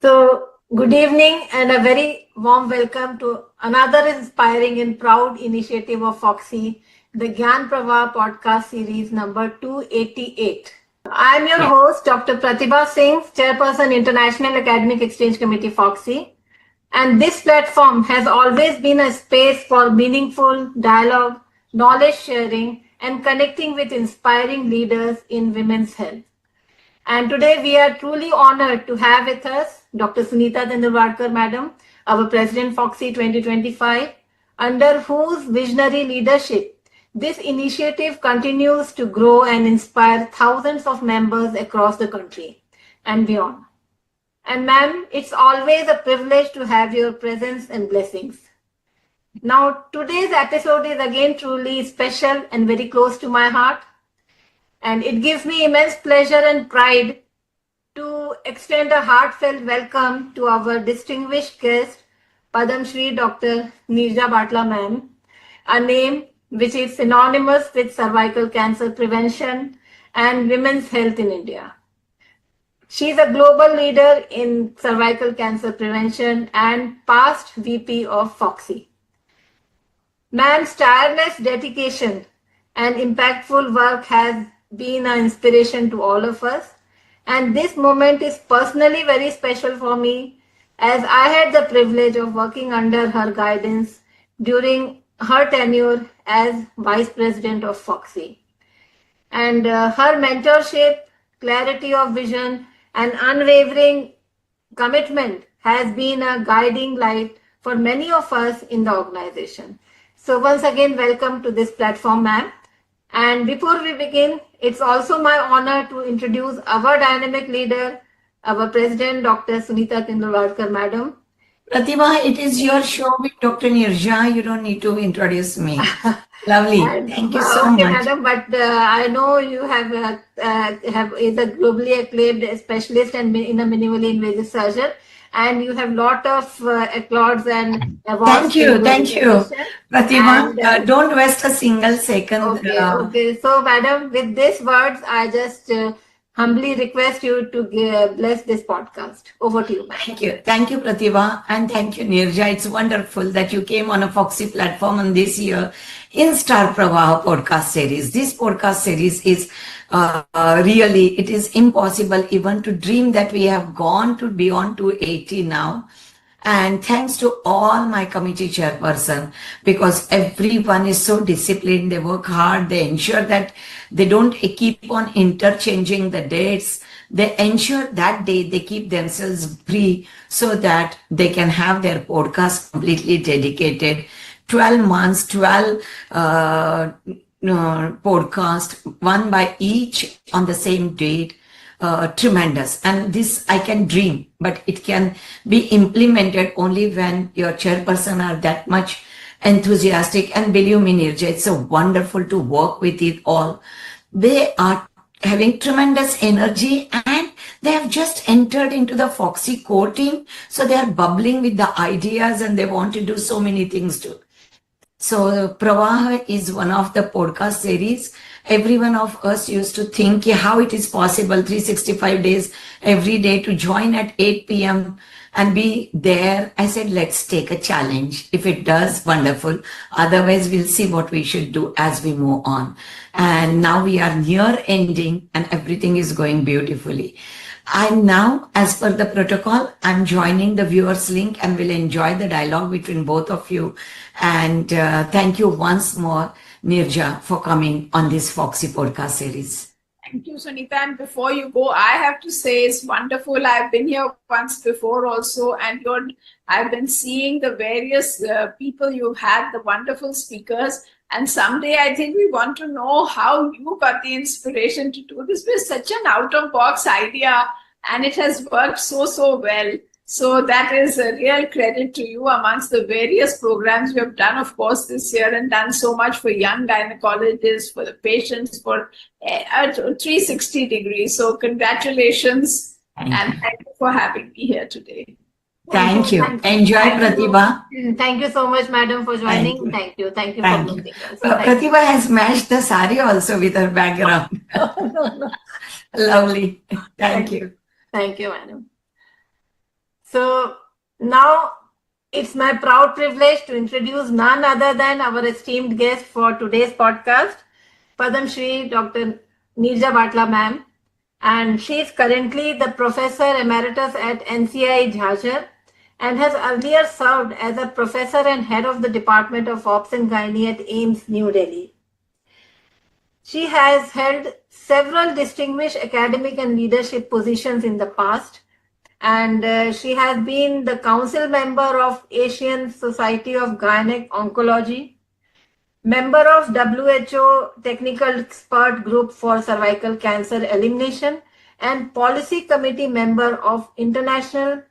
Good evening and a very warm welcome to another inspiring and proud initiative of Fogsi, the Gyan Pravah podcast series number 288. I am your host, Dr. Pratibha Singh, Chairperson, International Academic Exchange Committee, Fogsi. And this platform has always been a space for meaningful dialogue, knowledge sharing, and connecting with inspiring leaders in women's health. And today we are truly honored to have with us Dr. Sunita Tandulwadkar, Madam, our President Fogsi 2025, under whose visionary leadership this initiative continues to grow and inspire thousands of members across the country and beyond. And ma'am, it's always a privilege to have your presence and blessings. Now, today's episode is again truly special and very close to my heart. And it gives me immense pleasure and pride to extend a heartfelt welcome to our distinguished guest, Padma Shri Dr. Neerja Batla ma'am, a name which is synonymous with cervical cancer prevention and women's health in India. She is a global leader in cervical cancer prevention and past VP of Fogsi. Ma'am's tireless dedication and impactful work has been an inspiration to all of us. And this moment is personally very special for me as I had the privilege of working under her guidance during her tenure as Vice President of Fogsi. And her mentorship, clarity of vision, and unwavering commitment has been a guiding light for many of us in the organization. So once again, welcome to this platform, ma'am. And before we begin, it's also my honor to introduce our dynamic leader, our President, Dr. Sunita Tandulwadkar, Madam. Pratibha, it is your show with Dr. Neerja. You don't need to introduce me. Lovely. Thank you so much. Madam, but I know you is a globally acclaimed specialist and in a minimally invasive surgeon, and you have lot of applauds and awards. Thank you, Pratibha. Don't waste a single second. Okay. So, Madam, with these words, I just humbly request you to bless this podcast. Over to you, ma'am. Thank you, Pratibha, and thank you, Neerja. It's wonderful that you came on a Fogsi platform on this year in Star Pravah podcast series. This podcast series is really, it is impossible even to dream that we have gone to beyond 280 now. And thanks to all my committee chairperson, because everyone is so disciplined, they work hard, they ensure that they don't keep on interchanging the dates. They ensure that day they keep themselves free so that they can have their podcast completely dedicated. 12 months, 12 podcast, one by each on the same date. Tremendous. And this I can dream, but it can be implemented only when your chairperson are that much enthusiastic. And believe me, Neerja, it's so wonderful to work with it all. They are having tremendous energy and they have just entered into the Fogsi core team. So they are bubbling with the ideas and they want to do so many things too. So Pravah is one of the podcast series. Every one of us used to think how it is possible 365 days every day to join at 8 p.m. and be there. I said, let's take a challenge. If it does, wonderful. Otherwise, we'll see what we should do as we move on. And now we are near ending and everything is going beautifully. I'm now, as per the protocol, I'm joining the viewers link and will enjoy the dialogue between both of you. And thank you once more, Neerja, for coming on this Fogsi podcast series. Thank you, Sunita. And before you go, I have to say it's wonderful. I've been here once before also, and I've been seeing the various people you've had, the wonderful speakers. And someday I think we want to know how you got the inspiration to do this. It's such an out-of-box idea, and it has worked so well. So that is a real credit to you amongst the various programs you have done, of course, this year, and done so much for young gynecologists, for the patients, for 360 degrees. So congratulations, and thank you for having me here today. Thank you. Enjoy, Pratibha. Thank you so much, madam, for joining. Thank you for joining us. Pratibha has matched the sari also with her background. No. Lovely. Thank you. Thank you, madam. So now it's my proud privilege to introduce none other than our esteemed guest for today's podcast, Padma Shri Dr. Neerja Batla ma'am. And she is currently the Professor Emeritus at NCI Jhajjar and has earlier served as a professor and head of the Department of Obs and Gynae at AIIMS, New Delhi. She has held several distinguished academic and leadership positions in the past, and she has been the council member of Asian Society of Gynec Oncology, member of WHO Technical Expert Group for Cervical Cancer Elimination, and policy committee member of International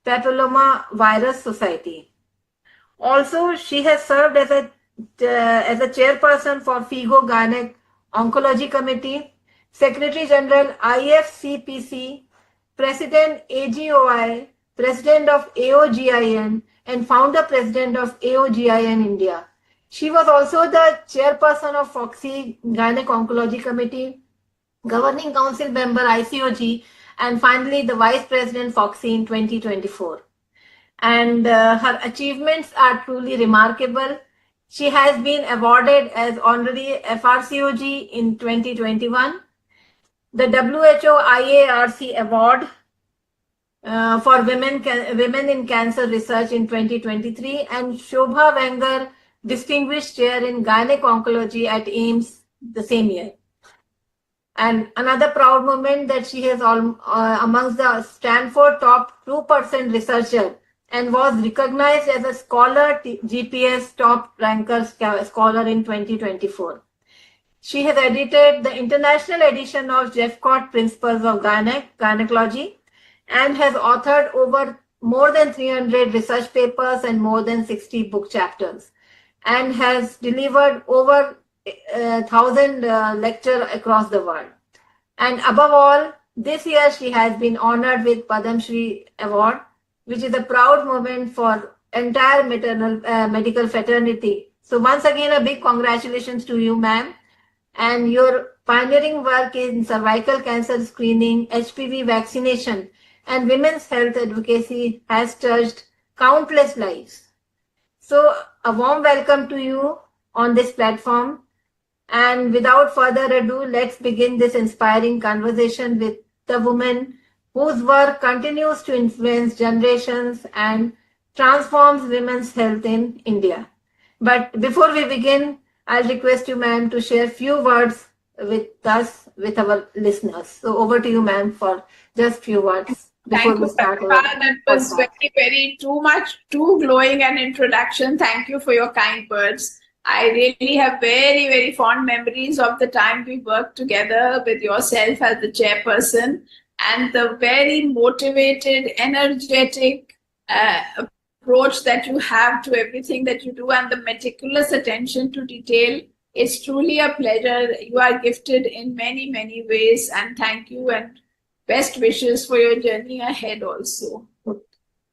Papilloma Virus Society. Also, she has served as a chairperson for FIGO Gynec Oncology Committee, Secretary General IFCPC, President AGOI, President of AOGIN, and Founder President of AOGIN India. She was also the chairperson of Fogsi Gynec Oncology Committee, Governing Council member ICOG, and finally the Vice President Fogsi in 2024. And her achievements are truly remarkable. She has been awarded as Honorary FRCOG in 2021, the WHO IARC Award for Women in Cancer Research in 2023, and Shobha Wenger Distinguished Chair in Gynec Oncology at AIIMS the same year. And another proud moment that she has amongst the Stanford top 2% researcher and was recognized as a scholar GPS top ranker scholar in 2024. She has edited the international edition of Jeffcott Principles of Gynecology and has authored over more than 300 research papers and more than 60 book chapters, and has delivered over 1,000 lectures across the world. And above all, this year she has been honored with Padma Shri Award, which is a proud moment for entire medical fraternity. So once again, a big congratulations to you, ma'am. And your pioneering work in cervical cancer screening, HPV vaccination, and women's health advocacy has touched countless lives. So a warm welcome to you on this platform. And without further ado, let's begin this inspiring conversation with the woman whose work continues to influence generations and transforms women's health in India. But before we begin, I'll request you, ma'am, to share a few words with us, with our listeners. So over to you, ma'am, for just few words before we start. That was very too glowing an introduction. Thank you for your kind words. I really have very fond memories of the time we worked together with yourself as the chairperson, and the very motivated, energetic approach that you have to everything that you do, and the meticulous attention to detail. It's truly a pleasure. You are gifted in many ways, and thank you, and best wishes for your journey ahead also.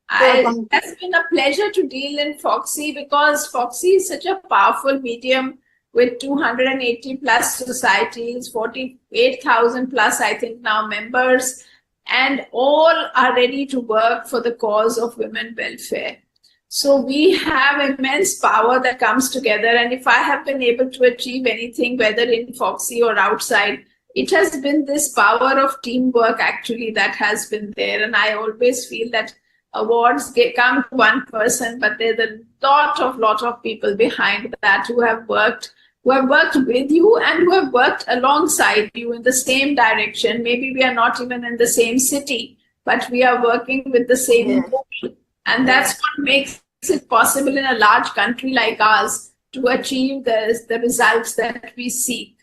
It has been a pleasure to deal in Fogsi, because Fogsi is such a powerful medium with 280 plus societies, 48,000 plus, I think now, members, and all are ready to work for the cause of women welfare. So we have immense power that comes together. And if I have been able to achieve anything, whether in Fogsi or outside, it has been this power of teamwork actually that has been there. And I always feel that awards come to one person, but there's a lot of people behind that who have worked with you and who have worked alongside you in the same direction. Maybe we are not even in the same city, but we are working with the same goal. And that's what makes it possible in a large country like ours to achieve the results that we seek.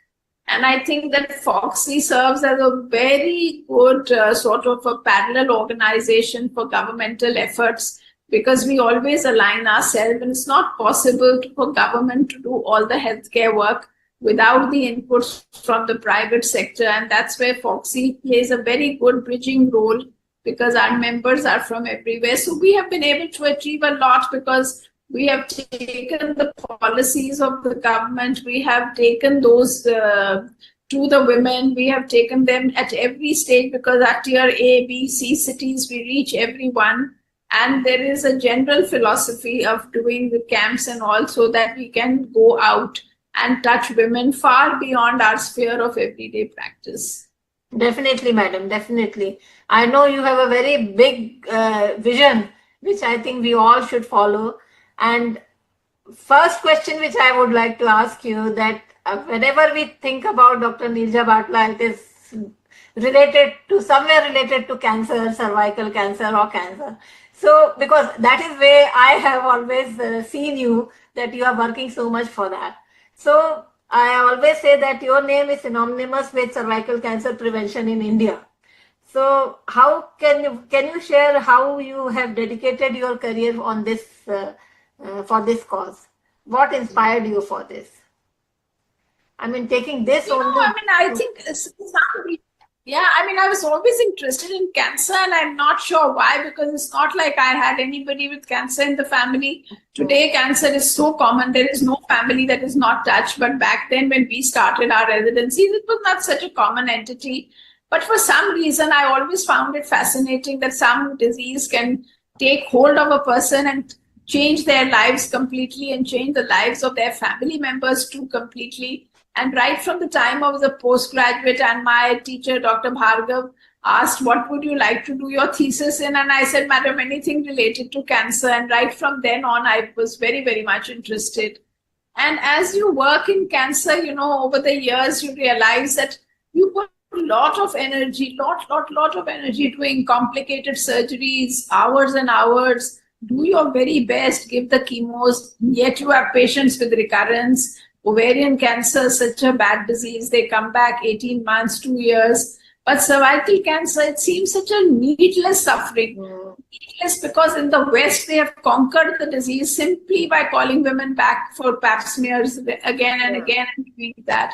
And I think that Fogsi serves as a very good sort of a parallel organization for governmental efforts, because we always align ourselves, and it's not possible for government to do all the healthcare work without the inputs from the private sector. And that's where Fogsi plays a very good bridging role, because our members are from everywhere. So we have been able to achieve a lot because we have taken the policies of the government, we have taken those to the women, we have taken them at every stage, because at tier A, B, C cities, we reach everyone. And there is a general philosophy of doing the camps and all so that we can go out and touch women far beyond our sphere of everyday practice. Definitely, madam, definitely. I know you have a very big vision, which I think we all should follow. And first question which I would like to ask you, that whenever we think about Dr. Neelja Batla, it is somewhere related to cancer, cervical cancer or cancer. So, because that is where I have always seen you, that you are working so much for that. So, I always say that your name is synonymous with cervical cancer prevention in India. So, how can you share how you have dedicated your career on this for this cause? What inspired you for this? I mean, taking this only. I think I was always interested in cancer, and I'm not sure why, because it's not like I had anybody with cancer in the family. Today, cancer is so common. There is no family that is not touched. But back then, when we started our residencies, it was not such a common entity. But for some reason, I always found it fascinating that some disease can take hold of a person and change their lives completely and change the lives of their family members too completely. And right from the time I was a postgraduate, and my teacher, Dr. Bhargav, asked, what would you like to do your thesis in? And I said, madam, anything related to cancer. And right from then on, I was very, very much interested. And as you work in cancer, over the years, you realize that you put a lot of energy, lot of energy doing complicated surgeries, hours and hours, do your very best, give the chemos, yet you have patients with recurrence. Ovarian cancer is such a bad disease. They come back 18 months, 2 years. But cervical cancer, it seems such a needless suffering. Needless because in the West, they have conquered the disease simply by calling women back for pap smears again and again and doing that.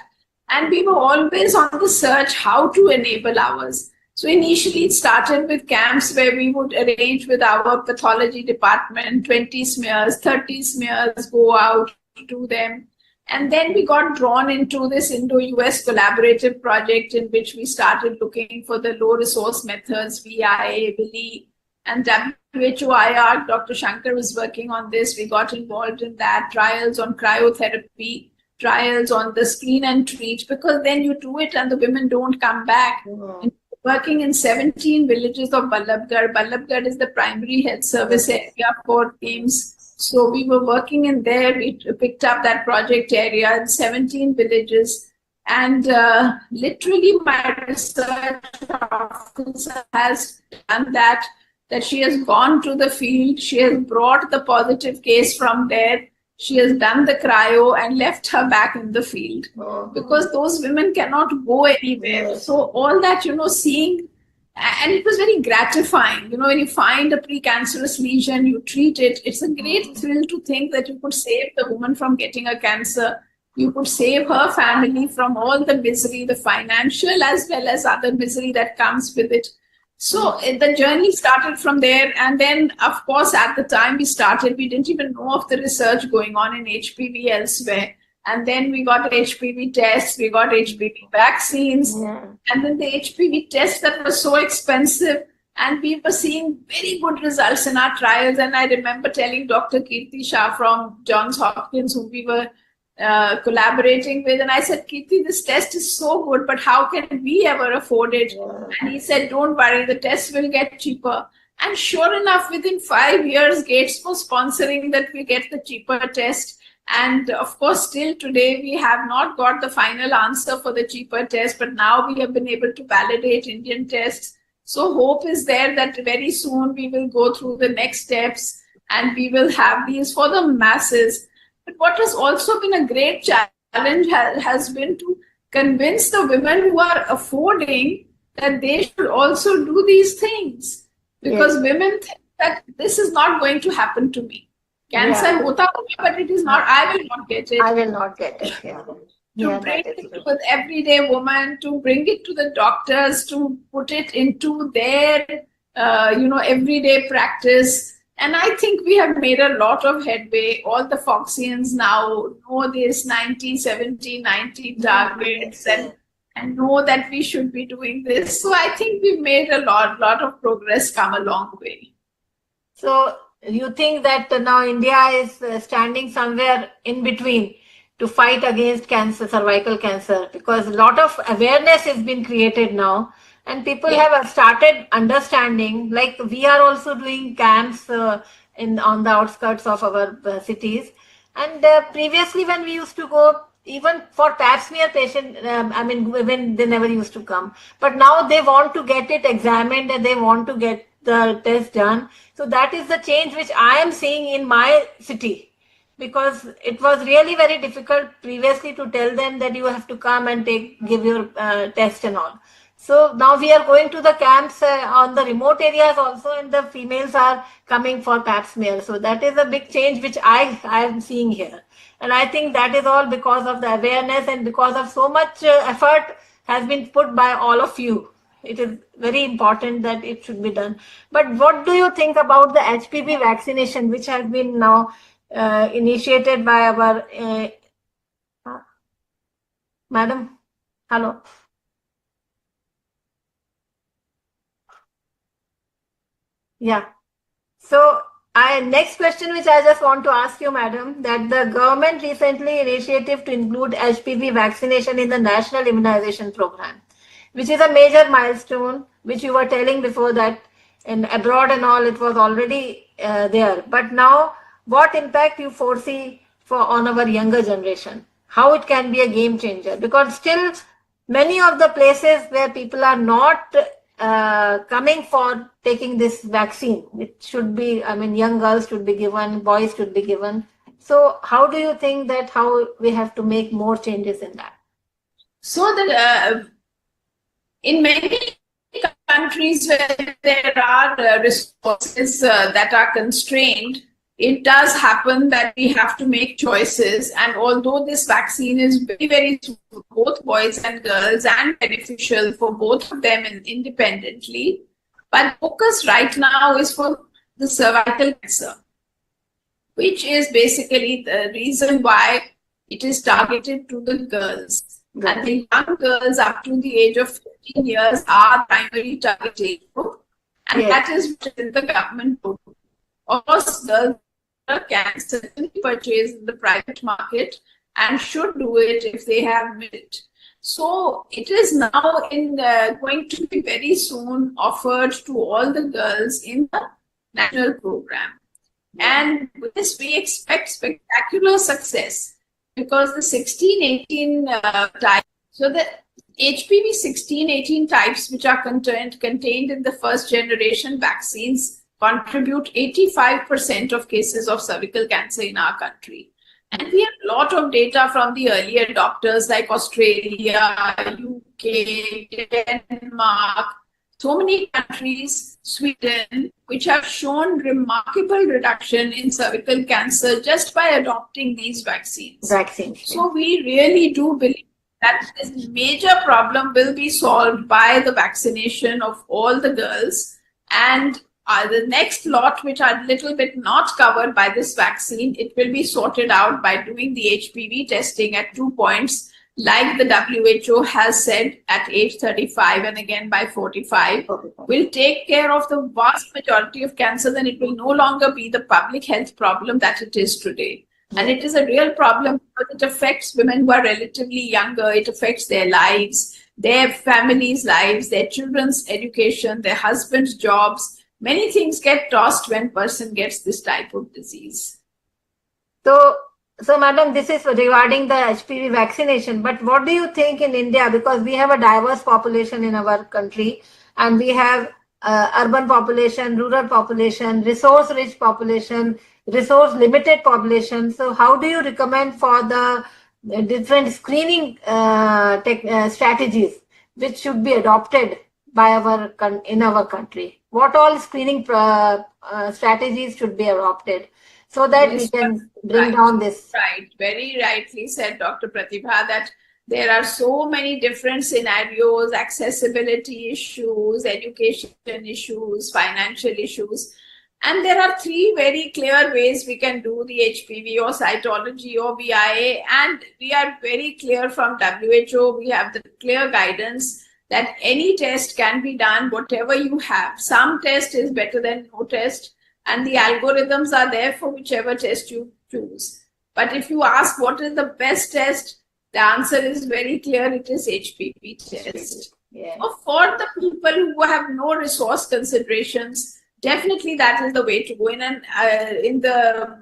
And we were always on the search how to enable ours. So initially it started with camps where we would arrange with our pathology department, 20 smears, 30 smears, go out, do them. And then we got drawn into this Indo-US collaborative project in which we started looking for the low resource methods, VIA, BILI, and WHOIR. Dr. Shankar was working on this. We got involved in that, trials on cryotherapy, trials on the screen and treat, because then you do it and the women don't come back. And working in 17 villages of Ballabgarh. Ballabgarh is the primary health service area for AIIMS. So we were working in there. We picked up that project area in 17 villages. And literally my research officer has done that she has gone to the field. She has brought the positive case from there. She has done the cryo and left her back in the field because those women cannot go anywhere. So all that, seeing, and it was very gratifying. When you find a precancerous lesion, you treat it. It's a great thrill to think that you could save the woman from getting a cancer. You could save her family from all the misery, the financial as well as other misery that comes with it. So the journey started from there. And then, of course, at the time we started, we didn't even know of the research going on in HPV elsewhere. And then we got HPV tests, we got HPV vaccines. And then the HPV tests that were so expensive. And we were seeing very good results in our trials. And I remember telling Dr. Kirti Shah from Johns Hopkins, who we were collaborating with, and I said, Kirti, this test is so good, but how can we ever afford it? And he said, don't worry, the test will get cheaper. And sure enough, within 5 years, Gates was sponsoring that we get the cheaper test. And of course, still today, we have not got the final answer for the cheaper test, but now we have been able to validate Indian tests. So hope is there that very soon we will go through the next steps and we will have these for the masses. But what has also been a great challenge has been to convince the women who are affording that they should also do these things. Because women think that this is not going to happen to me. Cancer hota hoga, but it is not, I will not get it. I will not get it. To bring it to the everyday woman, to bring it to the doctors, to put it into their, everyday practice. And I think we have made a lot of headway. All the Foxians now know this 90, 70, 90 targets and know that we should be doing this. So I think we've made a lot of progress, come a long way. So you think that now India is standing somewhere in between to fight against cancer, cervical cancer, because a lot of awareness has been created now, and people have started understanding. Like we are also doing camps in on the outskirts of our cities, and previously when we used to go, even for pap smear patient, I mean, women, they never used to come. But now they want to get it examined and they want to get the test done. So that is the change which I am seeing in my city, because it was really very difficult previously to tell them that you have to come and give your test and all. So now we are going to the camps on the remote areas also, and the females are coming for pap smear. So that is a big change which I am seeing here. And I think that is all because of the awareness and because of so much effort has been put by all of you. It is very important that it should be done. But what do you think about the HPV vaccination, which has been now initiated by our madam? Hello. Yeah. So, next question which I just want to ask you, madam, that the government recently initiative to include HPV vaccination in the national immunization program, which is a major milestone, which you were telling before that in abroad and all, it was already there. But now, what impact you foresee for on our younger generation? How it can be a game changer? Because still many of the places where people are not coming for taking this vaccine, it should be, I mean, young girls should be given, boys should be given. So how do you think that how we have to make more changes in that? So that in many countries where there are resources that are constrained, it does happen that we have to make choices. And although this vaccine is very, very for both boys and girls and beneficial for both of them independently, but focus right now is for the cervical cancer, which is basically the reason why it is targeted to the girls. And the young girls up to the age of 15 years are primary target group, and that is within the government program. Of course, girls can certainly purchase in the private market and should do it if they have merit. So it is now going to be very soon offered to all the girls in the national program. And with this, we expect spectacular success, because the 16-18 type, so the HPV 16-18 types which are contained in the first generation vaccines contribute 85% of cases of cervical cancer in our country. And we have a lot of data from the early adopters like Australia, UK, Denmark, so many countries, Sweden, which have shown remarkable reduction in cervical cancer just by adopting these vaccines. So we really do believe that this major problem will be solved by the vaccination of all the girls. And the next lot, which are a little bit not covered by this vaccine, it will be sorted out by doing the HPV testing at 2 points, like the WHO has said, at age 35 and again by 45, will take care of the vast majority of cancer. Then it will no longer be the public health problem that it is today. And it is a real problem because it affects women who are relatively younger. It affects their lives, their families' lives, their children's education, their husbands' jobs. Many things get tossed when person gets this type of disease. So, madam, this is regarding the HPV vaccination. But what do you think in India? Because we have a diverse population in our country, and we have urban population, rural population, resource-rich population, resource-limited population. So, how do you recommend for the different screening strategies which should be adopted by in our country? What all screening strategies should be adopted so that we can bring down this? Right, very rightly said, Dr. Pratibha, that there are so many different scenarios, accessibility issues, education issues, financial issues. And there are 3 very clear ways we can do the HPV or cytology or VIA. And we are very clear from WHO, we have the clear guidance that any test can be done, whatever you have. Some test is better than no test. and the algorithms are there for whichever test you choose. But if you ask what is the best test, the answer is very clear. It is HPV test. Yeah. So for the people who have no resource considerations, definitely that is the way to go. In the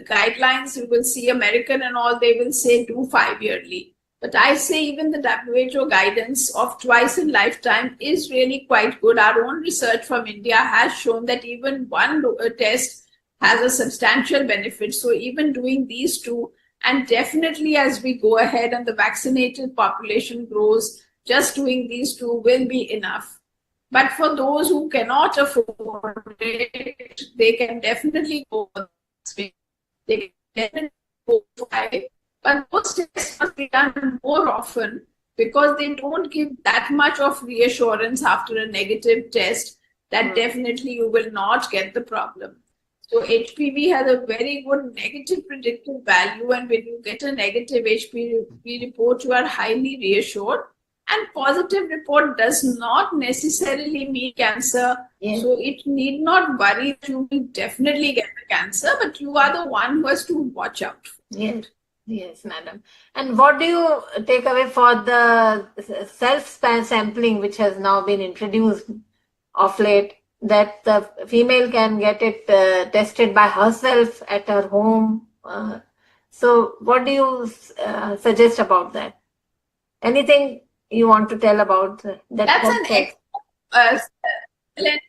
guidelines, you will see American and all, they will say do 5 yearly. But I say even the WHO guidance of twice in lifetime is really quite good. Our own research from India has shown that even one test has a substantial benefit. So even doing these two, and definitely as we go ahead and the vaccinated population grows, just doing these two will be enough. But for those who cannot afford it, they can definitely go for the They can definitely go for it. But those tests must be done more often because they don't give that much of reassurance after a negative test that definitely you will not get the problem. So HPV has a very good negative predictive value, and when you get a negative HPV report, you are highly reassured. And positive report does not necessarily mean cancer. Yes. So it need not worry that you will definitely get the cancer, but you are the one who has to watch out. Yes. Yes, madam. And what do you take away for the self-sampling, which has now been introduced of late, that the female can get it tested by herself at her home? So what do you suggest about that? Anything you want to tell about that? That's an excellent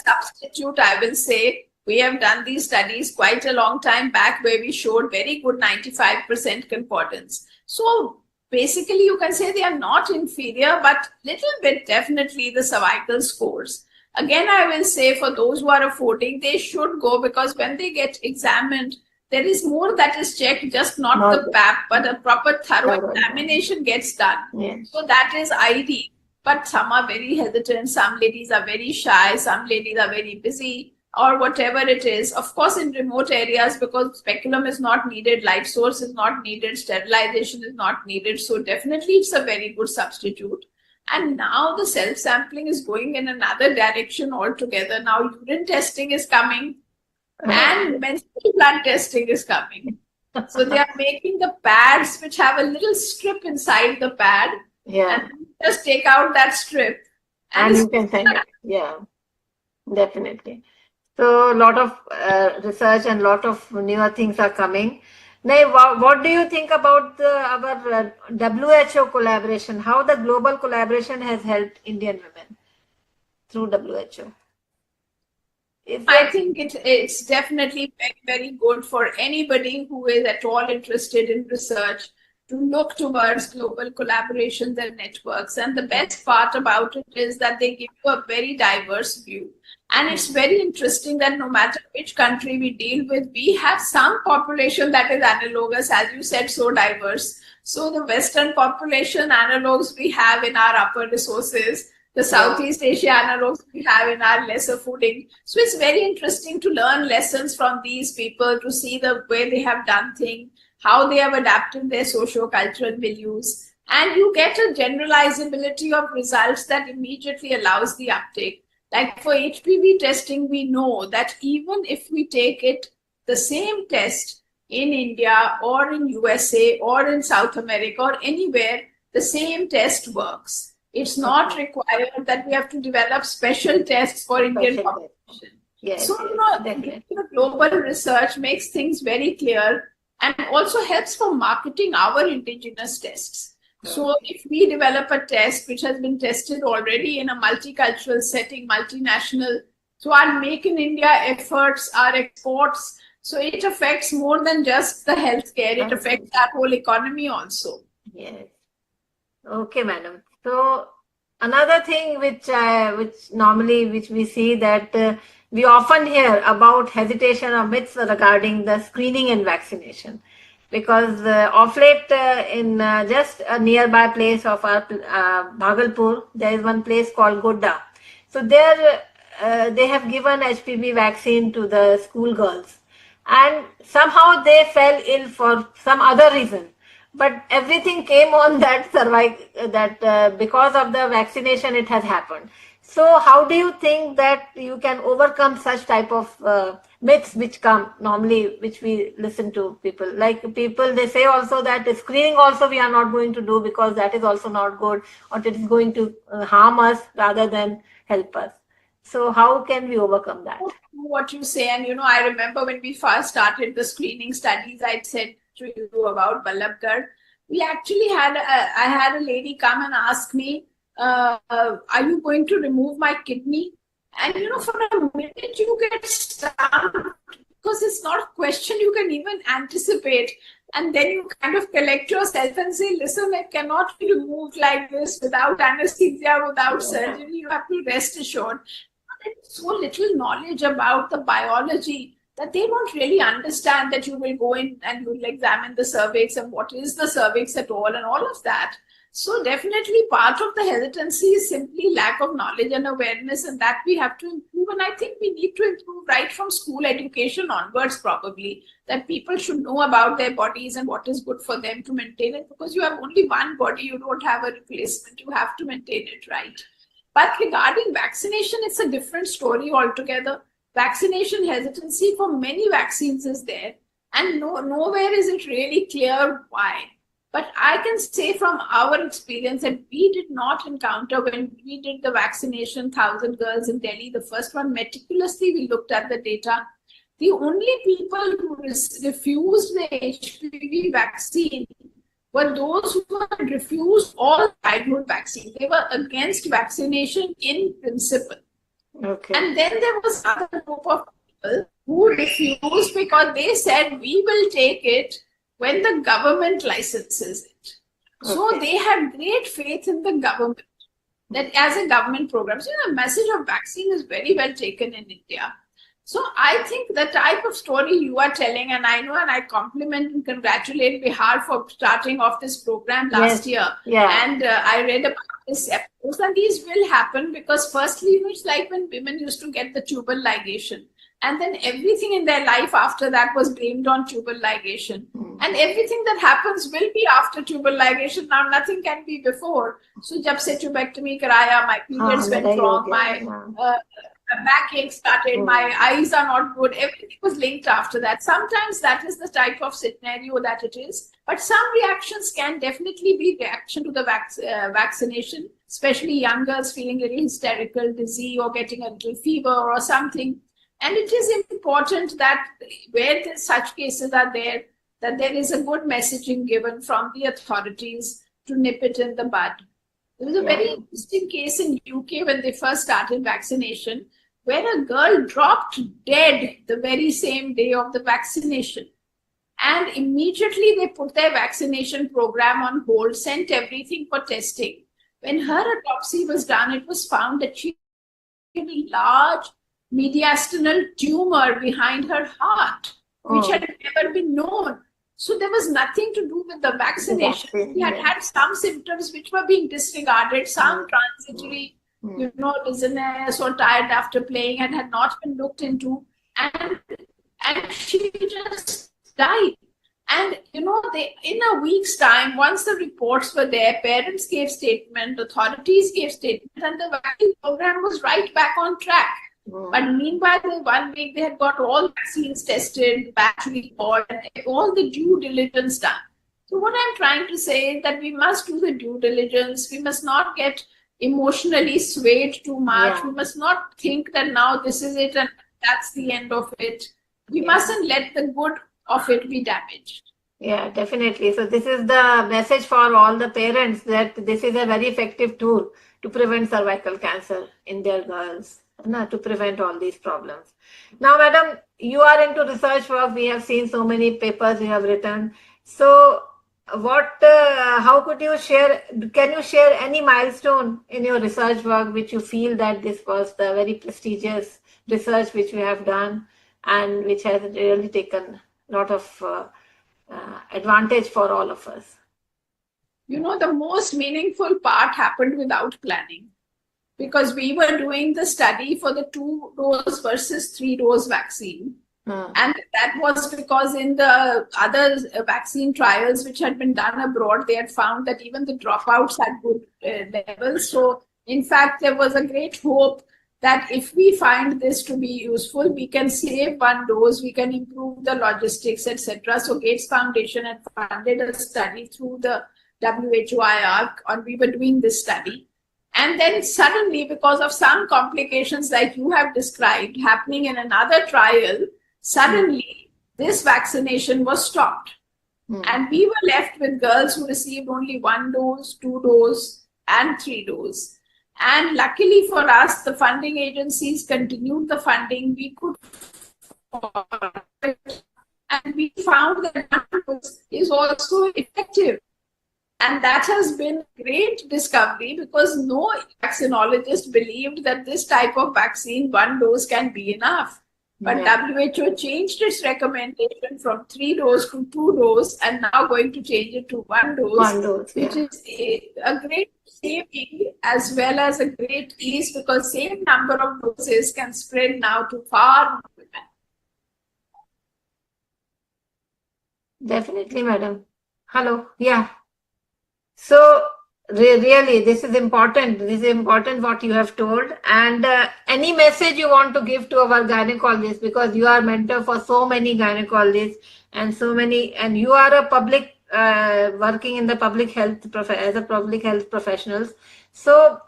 substitute, I will say. We have done these studies quite a long time back where we showed very good 95% concordance. So basically you can say they are not inferior, but little bit definitely the cervical scores. Again, I will say for those who are affording, they should go, because when they get examined, there is more that is checked, just not the PAP, but a proper thorough examination gets done. Yes. So that is ideal. But some are very hesitant, some ladies are very shy, some ladies are very busy, or whatever it is. Of course, in remote areas, because speculum is not needed, light source is not needed, sterilization is not needed. So definitely it's a very good substitute. And now the self-sampling is going in another direction altogether. Now urine testing is coming and menstrual blood testing is coming. So they are making the pads which have a little strip inside the pad. Yeah. And just take out that strip. And you can send it. Yeah, definitely. So a lot of research and a lot of newer things are coming. Now, what do you think about our WHO collaboration? How the global collaboration has helped Indian women through WHO? I think it's definitely very, very good for anybody who is at all interested in research to look towards global collaborations and networks. And the best part about it is that they give you a very diverse view. And it's very interesting that no matter which country we deal with, we have some population that is analogous, as you said, so diverse. So the Western population analogs we have in our upper resources, the Southeast Asia analogs we have in our lesser fooding. So it's very interesting to learn lessons from these people, to see the way they have done things, how they have adapted their socio-cultural milieux. And you get a generalizability of results that immediately allows the uptake. Like for HPV testing, we know that even if we take it, the same test in India or in USA or in South America or anywhere, the same test works. It's not required that we have to develop special tests for Indian population. Yes, So, definitely. the global research makes things very clear and also helps for marketing our indigenous tests. So if we develop a test which has been tested already in a multicultural setting, multinational, so our Make in India efforts, our exports, so it affects more than just the healthcare, it affects our whole economy also. Yes. Okay, madam. So another thing which we see that we often hear about hesitation or myths regarding the screening and vaccination. Because of late in just a nearby place of our Bhagalpur, there is one place called Godda. So there they have given HPV vaccine to the school girls, and somehow they fell ill for some other reason. But everything came on that because of the vaccination it has happened. So how do you think that you can overcome such type of myths which come normally, which we listen to people? Like people, they say also that the screening also we are not going to do because that is also not good, or it is going to harm us rather than help us. So how can we overcome that? What you say, and I remember when we first started the screening studies, I'd said to you about Tandulwadkar. We actually I had a lady come and ask me, are you going to remove my kidney? And for a minute you get stumped because it's not a question you can even anticipate. And then you kind of collect yourself and say, listen, it cannot be removed like this without anesthesia, without surgery. You have to rest assured. There's so little knowledge about the biology that they don't really understand that you will go in and you will examine the cervix and what is the cervix at all and all of that. So definitely part of the hesitancy is simply lack of knowledge and awareness, and that we have to improve. And I think we need to improve right from school education onwards, probably, that people should know about their bodies and what is good for them to maintain it, because you have only one body, you don't have a replacement, you have to maintain it right. But regarding vaccination, it's a different story altogether. Vaccination hesitancy for many vaccines is there, and nowhere is it really clear why. But I can say from our experience that we did not encounter, when we did the vaccination, 1,000 girls in Delhi, the first one, meticulously we looked at the data. The only people who refused the HPV vaccine were those who had refused all childhood vaccines. They were against vaccination in principle. Okay. And then there was another group of people who refused because they said, we will take it when the government licenses it. Okay. So they had great faith in the government, that as a government program. So the message of vaccine is very well taken in India. So I think the type of story you are telling, and I know, and I compliment and congratulate Bihar for starting off this program last year. Yeah. And I read about this episode, and these will happen because firstly, it's like when women used to get the tubal ligation. And then everything in their life after that was blamed on tubal ligation. And everything that happens will be after tubal ligation. Now, nothing can be before. So, jab se tubectomy karaya, my periods went wrong, my backache started, my eyes are not good. Everything was linked after that. Sometimes that is the type of scenario that it is. But some reactions can definitely be reaction to the vaccination, especially young girls feeling a little hysterical, dizzy, or getting a little fever or something. And it is important that where such cases are there, that there is a good messaging given from the authorities to nip it in the bud. There was a very interesting case in UK when they first started vaccination, where a girl dropped dead the very same day of the vaccination. And immediately they put their vaccination program on hold, sent everything for testing. When her autopsy was done, it was found that she had a large mediastinal tumor behind her heart, which had never been known. So there was nothing to do with the vaccination. She had had some symptoms which were being disregarded, some transitory, dizziness or tired after playing, and had not been looked into. And she just died. And, they, in a week's time, once the reports were there, parents gave statement, authorities gave statement, and the vaccine program was right back on track. But meanwhile, in 1 week, they had got all vaccines tested, batch report, and all the due diligence done. So what I'm trying to say is that we must do the due diligence. We must not get emotionally swayed too much. Yeah. We must not think that now this is it and that's the end of it. We mustn't let the good of it be damaged. Yeah, definitely. So this is the message for all the parents, that this is a very effective tool to prevent cervical cancer in their girls, to prevent all these problems. Now, madam, you are into research work. We have seen so many papers you have written. So how could you share, can you share any milestone in your research work which you feel that this was the very prestigious research which we have done and which has really taken a lot of advantage for all of us? The most meaningful part happened without planning, because we were doing the study for the 2-dose versus 3-dose vaccine. And that was because in the other vaccine trials which had been done abroad, they had found that even the dropouts had good levels. So In fact, there was a great hope that if we find this to be useful, we can save one dose, we can improve the logistics, etc. So Gates Foundation had funded a study through the WHOIR, and we were doing this study. And then suddenly, because of some complications like you have described happening in another trial, suddenly this vaccination was stopped. And we were left with girls who received only 1 dose, 2 dose, and 3 dose. And luckily for us, the funding agencies continued the funding. We could, and we found that 1 dose is also effective. And that has been a great discovery because no vaccinologist believed that this type of vaccine, 1 dose can be enough. But WHO changed its recommendation from 3 dose to 2 dose and now going to change it to 1 dose, 1 dose, which is a great saving as well as a great ease because same number of doses can spread now to far more women. Definitely, madam. Hello. Yeah. So really, this is important. This is important what you have told. And any message you want to give to our gynecologists, because you are mentor for so many gynecologists and so many, and you are a public working in the public health as a public health professionals. So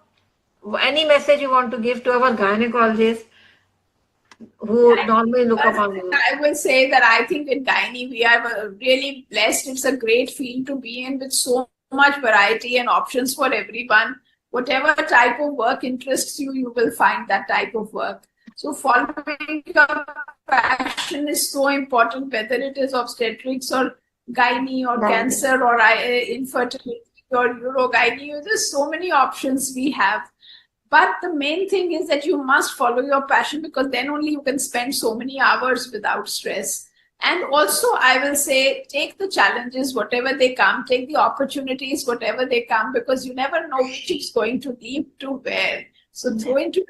any message you want to give to our gynecologists who normally look upon you? I will say that I think in gynae we are really blessed. It's a great field to be in with so much variety and options for everyone. Whatever type of work interests you, you will find that type of work. So following your passion is so important, whether it is obstetrics or gynae or cancer or infertility or urogynae. There's so many options we have. But the main thing is that you must follow your passion because then only you can spend so many hours without stress. And also, I will say, take the challenges, whatever they come, take the opportunities, whatever they come, because you never know which is going to lead to where. So throw into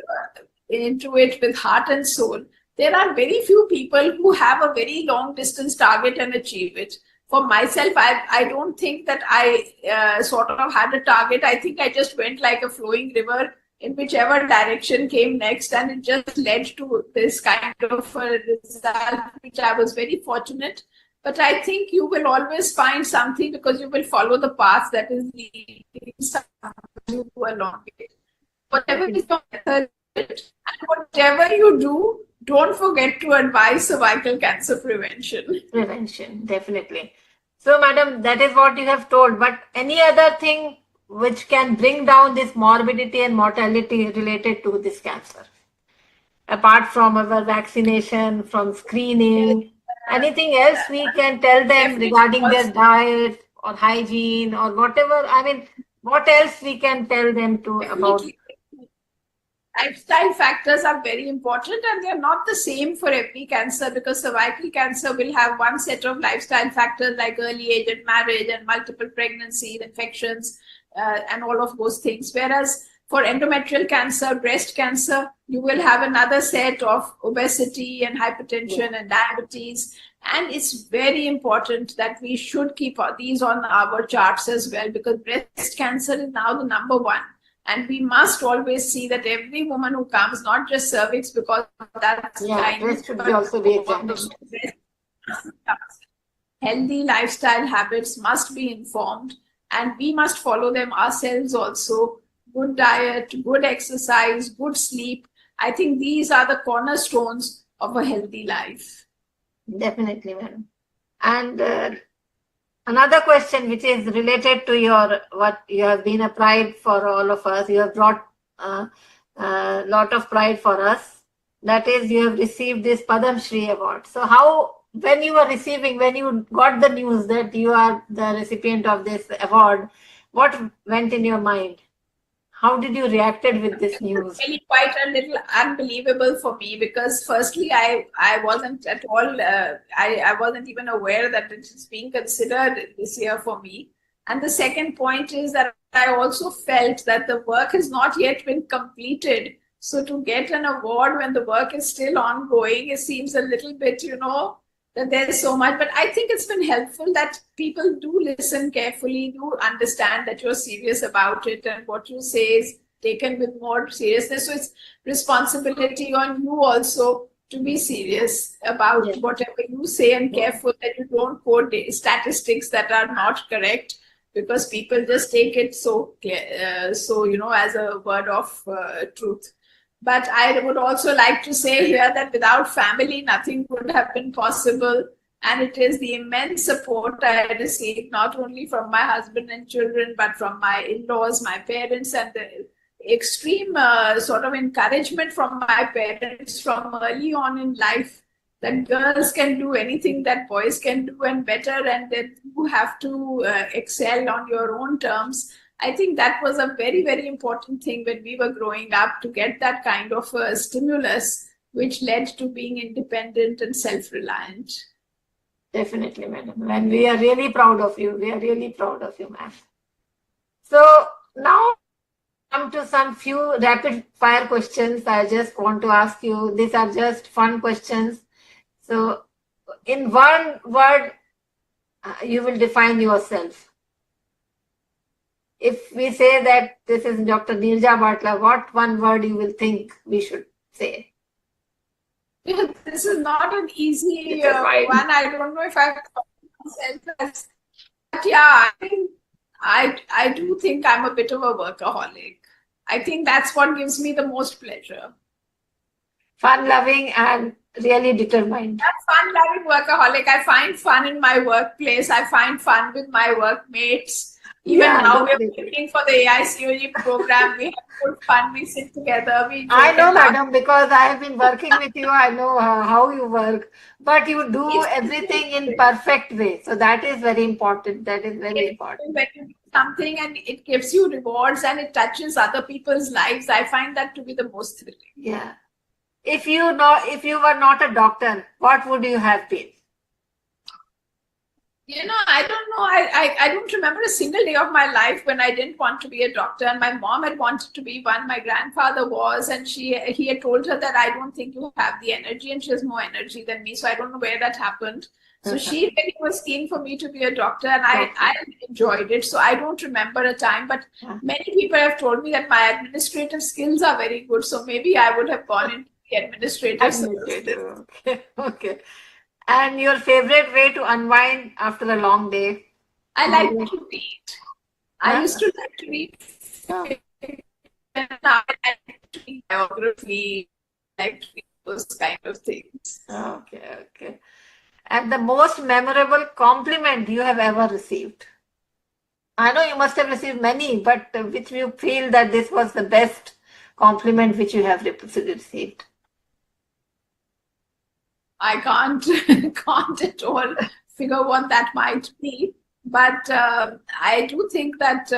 it with heart and soul. There are very few people who have a very long distance target and achieve it. For myself, I don't think that I sort of had a target. I think I just went like a flowing river in whichever direction came next, and it just led to this kind of result, which I was very fortunate. But I think you will always find something because you will follow the path that is leading you along it. Whatever is your method, and whatever you do, don't forget to advise cervical cancer prevention. Prevention, definitely. So, madam, that is what you have told. But any other thing which can bring down this morbidity and mortality related to this cancer? Apart from our vaccination, from screening, anything else we can tell them regarding their diet or hygiene or whatever? I mean, what else we can tell them to about? Lifestyle factors are very important and they're not the same for every cancer because cervical cancer will have one set of lifestyle factors like early age and marriage and multiple pregnancies, infections, and all of those things. Whereas for endometrial cancer, breast cancer, you will have another set of obesity and hypertension and diabetes. And it's very important that we should keep these on our charts as well because breast cancer is now the number 1. And we must always see that every woman who comes, not just cervix, because that's breast should also be examined. Healthy lifestyle habits must be informed, and we must follow them ourselves also. Good diet, good exercise, good sleep. I think these are the cornerstones of a healthy life. Definitely, madam. And another question which is related to your what you have been a pride for all of us. You have brought a lot of pride for us. That is, you have received this Padma Shri award. So how, when you were receiving, when you got the news that you are the recipient of this award, what went in your mind? How did you reacted with this news? Really quite a little unbelievable for me because firstly, I wasn't at all, I wasn't even aware that it is being considered this year for me. And the second point is that I also felt that the work has not yet been completed. So to get an award when the work is still ongoing, it seems a little bit, that there is so much. But I think it's been helpful that people do listen carefully, do understand that you're serious about it and what you say is taken with more seriousness. So it's responsibility on you also to be serious about whatever you say and careful that you don't quote statistics that are not correct, because people just take it so as a word of truth. But I would also like to say here that without family, nothing would have been possible. And it is the immense support I received, not only from my husband and children, but from my in-laws, my parents, and the extreme sort of encouragement from my parents from early on in life, that girls can do anything that boys can do and better, and that you have to excel on your own terms. I think that was a very, very important thing when we were growing up, to get that kind of stimulus, which led to being independent and self-reliant. Definitely, madam. And we are really proud of you. We are really proud of you, ma'am. So now come to some few rapid fire questions. I just want to ask you. These are just fun questions. So in one word, you will define yourself. If we say that this is Dr. Neerja Bartla, what one word you will think we should say? This is not an easy one. I don't know if I've thought myself as, but yeah, I do think I'm a bit of a workaholic. I think that's what gives me the most pleasure. Fun-loving and really determined. Fun-loving workaholic. I find fun in my workplace. I find fun with my workmates. Even now, we're working for the AICOG program. We have good fun. We sit together. I know, madam, because I have been working with you. I know how you work. But you do everything in perfect way. So that is very important. That is very important. When you do something and it gives you rewards and it touches other people's lives, I find that to be the most thrilling. Yeah. If you were not a doctor, what would you have been? I don't know. I don't remember a single day of my life when I didn't want to be a doctor. And my mom had wanted to be one. My grandfather was, and he had told her that I don't think you have the energy, and she has more energy than me. So I don't know where that happened. So she really was keen for me to be a doctor, and I enjoyed it. So I don't remember a time, but many people have told me that my administrative skills are very good. So maybe I would have gone into the administrative skills. Okay. And your favorite way to unwind after a long day? I like to read. I used to like to read. And now I like to read biography, like those kind of things. Okay. And the most memorable compliment you have ever received? I know you must have received many, but which you feel that this was the best compliment which you have received? I can't at all figure what that might be, but I do think that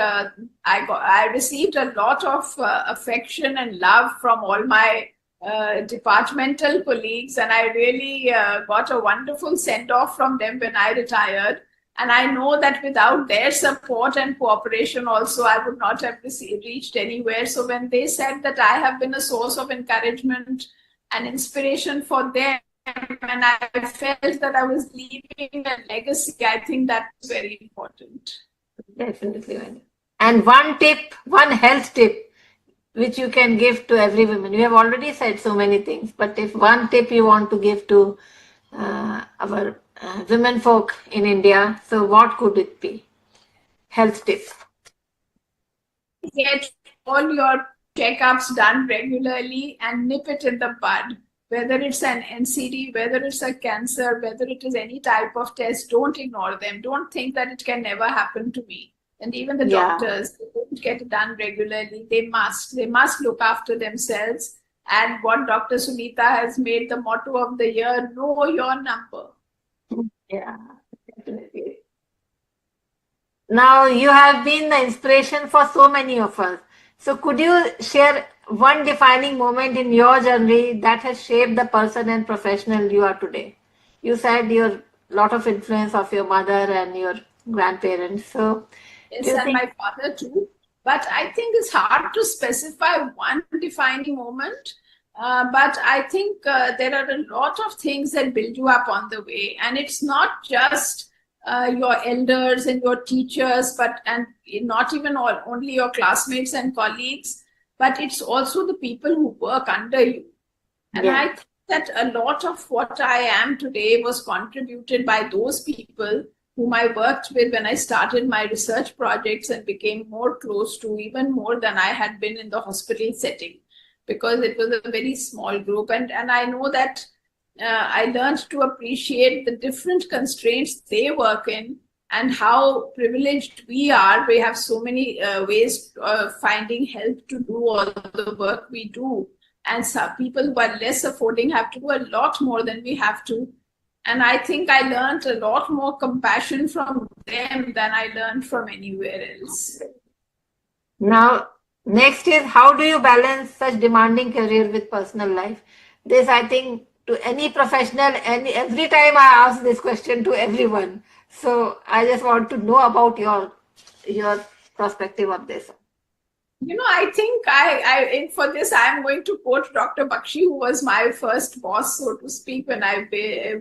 I received a lot of affection and love from all my departmental colleagues, and I really got a wonderful send-off from them when I retired. And I know that without their support and cooperation also, I would not have reached anywhere. So when they said that I have been a source of encouragement and inspiration for them, and I felt that I was leaving a legacy, I think that's very important. Definitely. And one tip, one health tip, which you can give to every woman. You have already said so many things, but if one tip you want to give to our women folk in India, so what could it be? Health tip. Get all your checkups done regularly and nip it in the bud. Whether it's an NCD, whether it's a cancer, whether it is any type of test, don't ignore them. Don't think that it can never happen to me. And even the doctors, they don't get it done regularly. They must look after themselves. And what Dr. Sunita has made the motto of the year, know your number. Yeah, definitely. Now, you have been the inspiration for so many of us. So could you share one defining moment in your journey that has shaped the person and professional you are today? You said you're a lot of influence of your mother and your grandparents. So yes, and my father too. But I think it's hard to specify one defining moment. But I think there are a lot of things that build you up on the way. And it's not just your elders and your teachers, and not even only your classmates and colleagues. but it's also the people who work under you. And Yeah. I think that a lot of what I am today was contributed by those people whom I worked with when I started my research projects and became more close to, even more than I had been in the hospital setting, because it was a very small group. And I know that I learned to appreciate the different constraints they work in and how privileged we are. We have so many ways of finding help to do all the work we do. And some people who are less affording have to do a lot more than we have to. And I think I learned a lot more compassion from them than I learned from anywhere else. Now, next is, how do you balance such demanding career with personal life? This, I think, to any professional, every time I ask this question to everyone. So I just want to know about your perspective on this. I think for this, I'm going to quote Dr. Bakshi, who was my first boss, so to speak, when I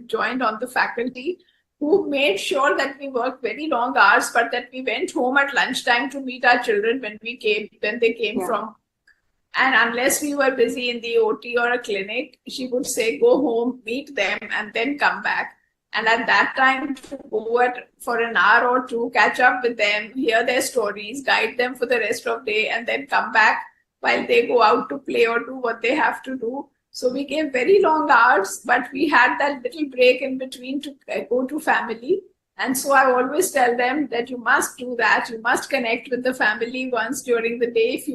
joined on the faculty, who made sure that we worked very long hours, but that we went home at lunchtime to meet our children when they came Yeah. from. And unless we were busy in the OT or a clinic, she would say, go home, meet them, and then come back. And at that time, to go for an hour or two, catch up with them, hear their stories, guide them for the rest of the day, and then come back while they go out to play or do what they have to do. So we gave very long hours, but we had that little break in between to go to family. And so I always tell them that you must do that. You must connect with the family once during the day if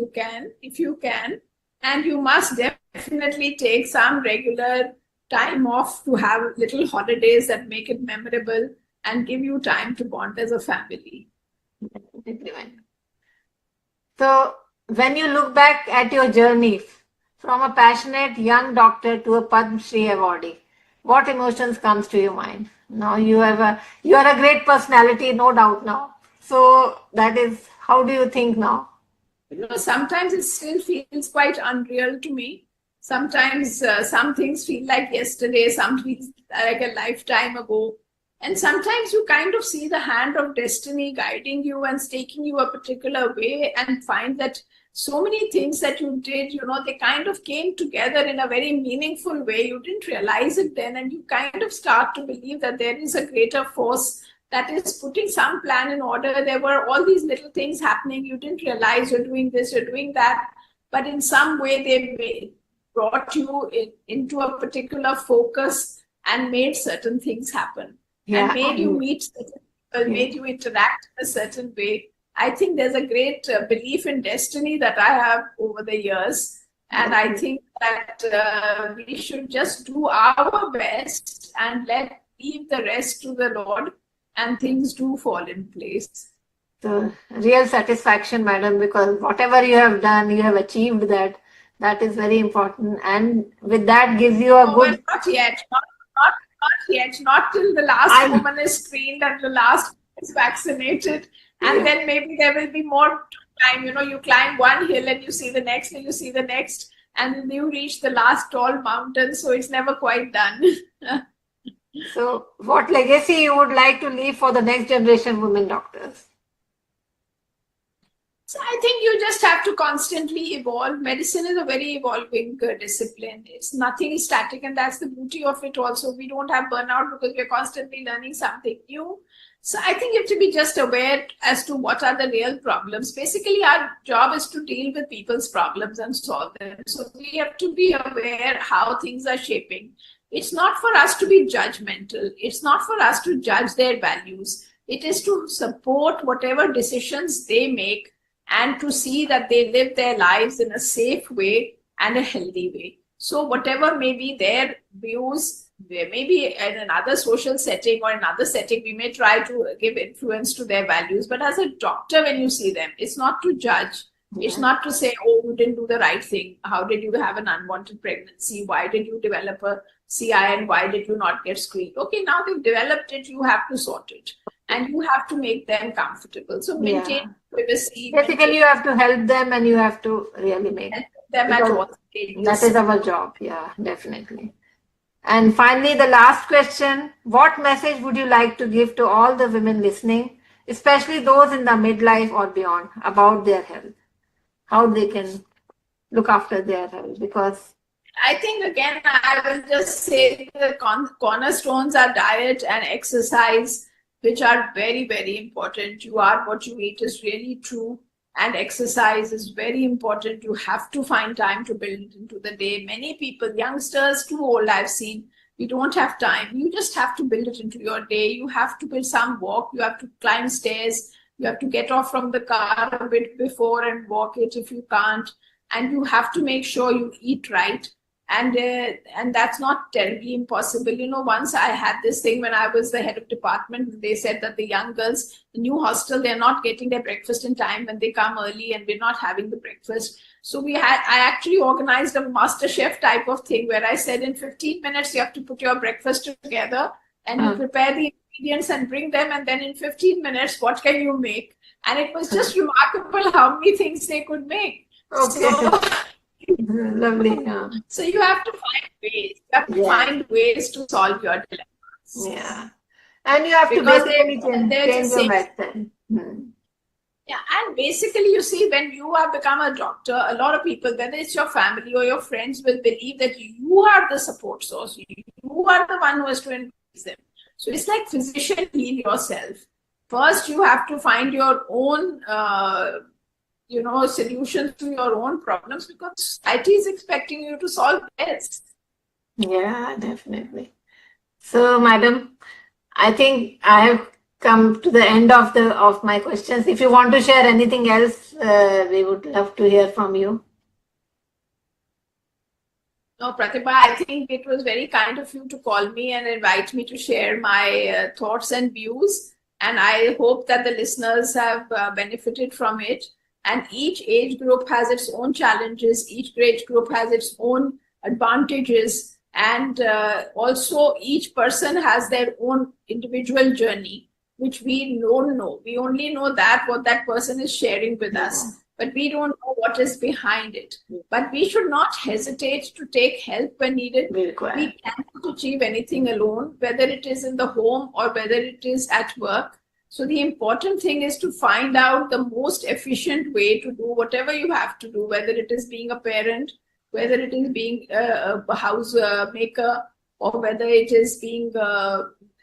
you can. And you must definitely take some regular time off to have little holidays that make it memorable and give you time to bond as a family. So when you look back at your journey from a passionate young doctor to a Padma Shri awardee, what emotions comes to your mind? Now you are a great personality, no doubt now. So that is, how do you think now? Sometimes it still feels quite unreal to me. Sometimes some things feel like yesterday, some feels like a lifetime ago. And sometimes you kind of see the hand of destiny guiding you and taking you a particular way, and find that so many things that you did, they kind of came together in a very meaningful way. You didn't realize it then, and you kind of start to believe that there is a greater force that is putting some plan in order. There were all these little things happening. You didn't realize you're doing this, you're doing that, but in some way they brought you into a particular focus and made certain things happen. Yeah. And made you meet certain people, made you interact in a certain way. I think there's a great belief in destiny that I have over the years. And I think that we should just do our best and leave the rest to the Lord, and things do fall in place. So real satisfaction, madam, because whatever you have done, you have achieved that. That is very important. And with that gives you a good... Well, not yet. Not yet. Not till the last woman is screened and the last is vaccinated. And then maybe there will be more time. You climb one hill and you see the next and you see the next. And then you reach the last tall mountain. So it's never quite done. So what legacy you would like to leave for the next generation women doctors? So I think you just have to constantly evolve. Medicine is a very evolving discipline. Nothing is static, and that's the beauty of it also. We don't have burnout because we're constantly learning something new. So I think you have to be just aware as to what are the real problems. Basically, our job is to deal with people's problems and solve them. So we have to be aware how things are shaping. It's not for us to be judgmental. It's not for us to judge their values. It is to support whatever decisions they make and to see that they live their lives in a safe way and a healthy way. So whatever may be their views, there may be in another social setting or another setting, we may try to give influence to their values. But as a doctor, when you see them, it's not to judge. It's not to say, oh, you didn't do the right thing. How did you have an unwanted pregnancy? Why did you develop a CI and why did you not get screened? Okay, now they've developed it, you have to sort it. And you have to make them comfortable. So maintain privacy. Basically, you have to help them and you have to really make them at all stages. That is our job. Yeah, definitely. And finally, the last question. What message would you like to give to all the women listening, especially those in the midlife or beyond, about their health? How they can look after their health? Because I think again, I will just say the cornerstones are diet and exercise, which are very, very important. You are what you eat is really true. And exercise is very important. You have to find time to build it into the day. Many people, youngsters too old, I've seen, we don't have time. You just have to build it into your day. You have to build some walk. You have to climb stairs. You have to get off from the car a bit before and walk it if you can't. And you have to make sure you eat right, and that's not terribly impossible. Once I had this thing when I was the head of department. They said that the young girls, the new hostel, they're not getting their breakfast in time when they come early, and we're not having the breakfast. So I actually organized a master chef type of thing where I said in 15 minutes you have to put your breakfast together, and you prepare the ingredients and bring them, and then in 15 minutes what can you make? And it was just remarkable how many things they could make. okay. So Lovely. Yeah. so you have to find ways. You have to find ways to solve your dilemmas. Yeah. And you have Because to basically they're change just your saying, lifestyle. yeah, and basically, you see, when you have become a doctor, a lot of people, whether it's your family or your friends, will believe that you are the support source. You are the one who has to increase them. So it's like physician, heal yourself. First, you have to find your own, solutions to your own problems, because society is expecting you to solve theirs. Yeah, definitely. So, madam, I think I have come to the end of my questions. If you want to share anything else, we would love to hear from you. No, Pratibha, I think it was very kind of you to call me and invite me to share my thoughts and views. And I hope that the listeners have benefited from it. And each age group has its own challenges. Each age group has its own advantages. And also each person has their own individual journey, which we don't know. We only know that what that person is sharing with us, but we don't know what is behind it. But we should not hesitate to take help when needed. We cannot achieve anything alone, whether it is in the home or whether it is at work. So the important thing is to find out the most efficient way to do whatever you have to do, whether it is being a parent, whether it is being a house maker, or whether it is being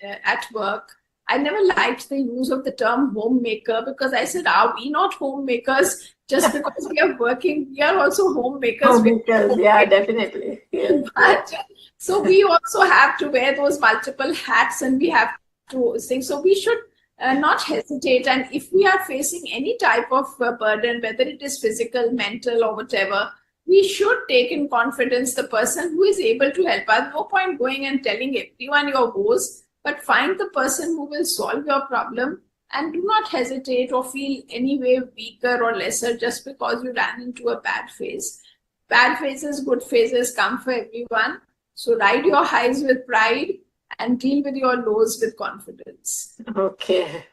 at work. I never liked the use of the term homemaker, because I said, are we not homemakers just because we are working? We are also homemakers. Homemakers, yeah, definitely. Yeah. But, so we also have to wear those multiple hats, and we have to sing. So we should not hesitate. And if we are facing any type of burden, whether it is physical, mental, or whatever, we should take in confidence the person who is able to help us. No point going and telling everyone your woes, but find the person who will solve your problem, and do not hesitate or feel any way weaker or lesser just because you ran into a bad phase. Bad phases, good phases come for everyone. So ride your highs with pride and deal with your lows with confidence. Okay,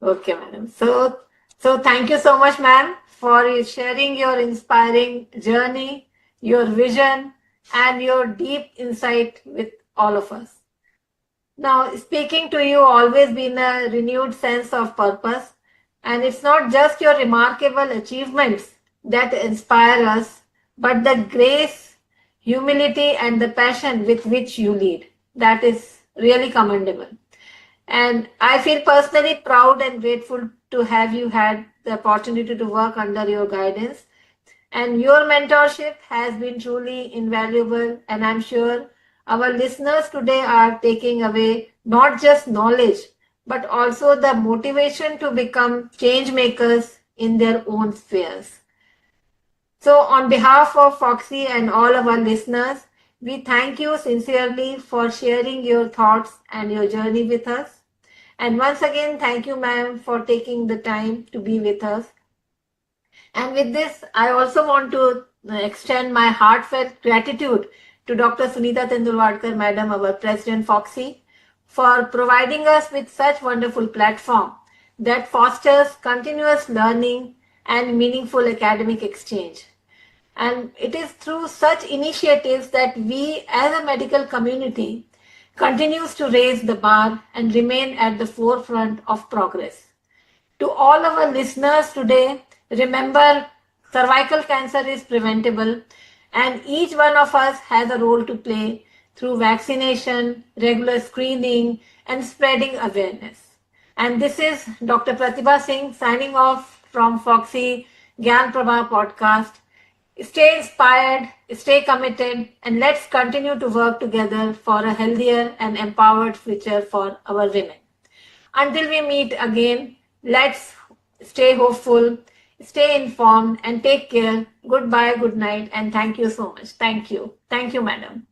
madam. So thank you so much, ma'am, for sharing your inspiring journey, your vision, and your deep insight with all of us. Now, speaking to you always been a renewed sense of purpose, and it's not just your remarkable achievements that inspire us, but the grace, humility, and the passion with which you lead. That is really commendable. And I feel personally proud and grateful to have you had the opportunity to work under your guidance. And your mentorship has been truly invaluable, and I'm sure our listeners today are taking away not just knowledge, but also the motivation to become change makers in their own spheres. So on behalf of Fogsi and all of our listeners, we thank you sincerely for sharing your thoughts and your journey with us. And once again, thank you, ma'am, for taking the time to be with us. And with this, I also want to extend my heartfelt gratitude to Dr. Sunita Tandulwadkar, Madam, our President Fogsi, for providing us with such wonderful platform that fosters continuous learning and meaningful academic exchange. And it is through such initiatives that we as a medical community continues to raise the bar and remain at the forefront of progress. To all our listeners today, remember, Cervical cancer is preventable, and each one of us has a role to play through vaccination, regular screening, and spreading awareness. And this is Dr. Pratibha Singh signing off from Fogsi Gyan Pravah podcast. Stay inspired, stay committed, and let's continue to work together for a healthier and empowered future for our women. Until we meet again, let's stay hopeful, stay informed, and take care. Goodbye, good night, and thank you so much. Thank you. Thank you, madam.